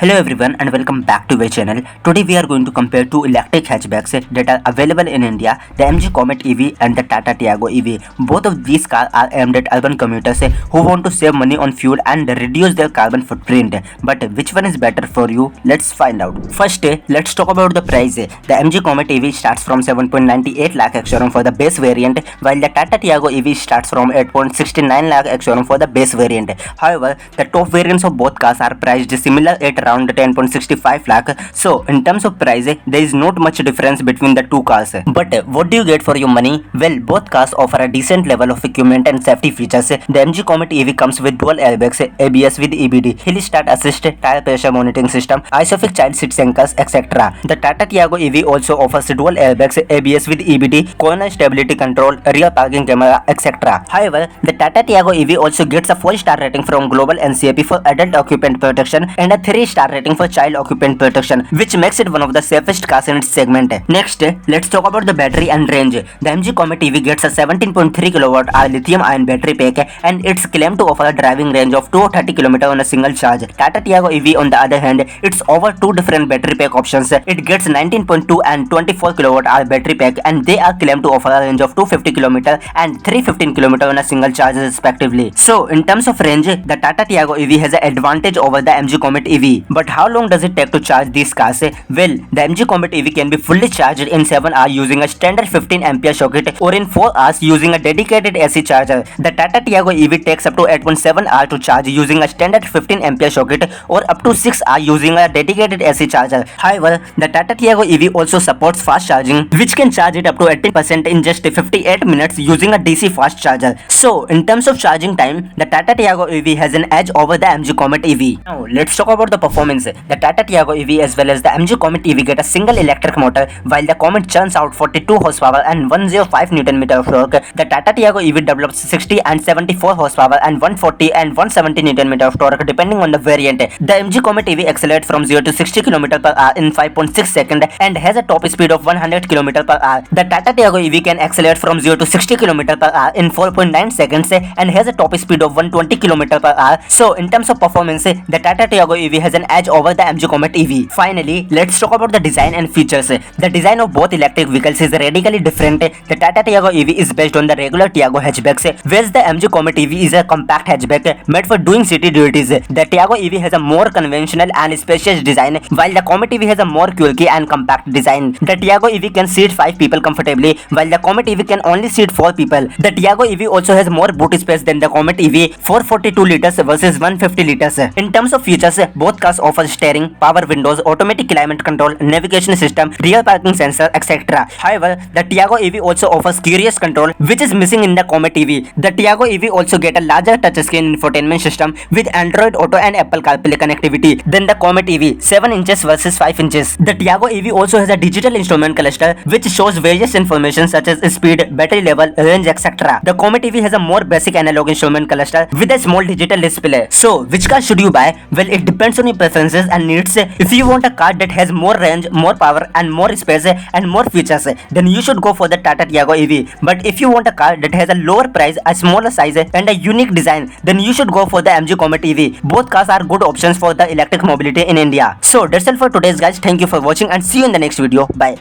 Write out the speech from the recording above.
Hello everyone and welcome back to my channel. Today we are going to compare two electric hatchbacks that are available in India, the MG Comet EV and the Tata Tiago EV. Both of these cars are aimed at urban commuters who want to save money on fuel and reduce their carbon footprint. But which one is better for you? Let's find out. First, let's talk about the price. The MG Comet EV starts from 7.98 lakh ex-showroom for the base variant, while the Tata Tiago EV starts from 8.69 lakh ex-showroom for the base variant. However, the top variants of both cars are priced similar at around 10.65 lakh. So in terms of price, there is not much difference between the two cars. But what do you get for your money? Well, both cars offer a decent level of equipment and safety features. The MG Comet EV comes with dual airbags, ABS with EBD, hill start assist, tire pressure monitoring system, ISOFIX child seat anchors, etc. The Tata Tiago EV also offers dual airbags, ABS with EBD, corner stability control, rear parking camera, etc. However, the Tata Tiago EV also gets a 4-star rating from Global NCAP for adult occupant protection and a 3-star rating for child occupant protection, which makes it one of the safest cars in its segment. Next, let's talk about the battery and range. The MG Comet EV gets a 17.3 kWh lithium-ion battery pack and it's claimed to offer a driving range of 230 km on a single charge. Tata Tiago EV, on the other hand, it's over two different battery pack options. It gets 19.2 and 24 kWh battery pack and they are claimed to offer a range of 250 km and 315 km on a single charge respectively. So, in terms of range, the Tata Tiago EV has an advantage over the MG Comet EV. But how long does it take to charge these cars? Well, the MG Comet EV can be fully charged in 7 hours using a standard 15 ampere socket or in 4 hours using a dedicated AC charger. The Tata Tiago EV takes up to 8.7 hours to charge using a standard 15 ampere socket or up to 6 hours using a dedicated AC charger. However, the Tata Tiago EV also supports fast charging, which can charge it up to 80% in just 58 minutes using a DC fast charger. So, in terms of charging time, the Tata Tiago EV has an edge over the MG Comet EV. Now, let's talk about the performance. The Tata Tiago EV as well as the MG Comet EV get a single electric motor, while the Comet churns out 42 horsepower and 105 Nm of torque. The Tata Tiago EV develops 60 and 74 horsepower and 140 and 170 Nm of torque depending on the variant. The MG Comet EV accelerates from 0 to 60 km per hour in 5.6 seconds and has a top speed of 100 km per hour. The Tata Tiago EV can accelerate from 0 to 60 km per hour in 4.9 seconds and has a top speed of 120 km per hour. So in terms of performance, the Tata Tiago EV has an edge over the MG Comet EV. Finally, let's talk about the design and features. The design of both electric vehicles is radically different. The Tata Tiago EV is based on the regular Tiago hatchbacks, whereas the MG Comet EV is a compact hatchback made for doing city duties. The Tiago EV has a more conventional and spacious design, while the Comet EV has a more quirky and compact design. The Tiago EV can seat 5 people comfortably, while the Comet EV can only seat 4 people. The Tiago EV also has more boot space than the Comet EV, 442 liters versus 150 liters. In terms of features, both cars offer steering, power windows, automatic climate control, navigation system, rear parking sensor, etc. However, the Tiago EV also offers cruise control, which is missing in the Comet EV. The Tiago EV also get a larger touchscreen infotainment system with Android Auto and Apple CarPlay connectivity than the Comet EV, 7 inches versus 5 inches. The Tiago EV also has a digital instrument cluster which shows various information such as speed, battery level, range, etc. The Comet EV has a more basic analog instrument cluster with a small digital display. So, which car should you buy? Well, it depends on your preferences and needs. If you want a car that has more range, more power and more space and more features, then you should go for the Tata Tiago EV. But if you want a car that has a lower price, a smaller size and a unique design, then you should go for the MG Comet EV. Both cars are good options for the electric mobility in India. So that's all for today's guys. Thank you for watching and see you in the next video. Bye.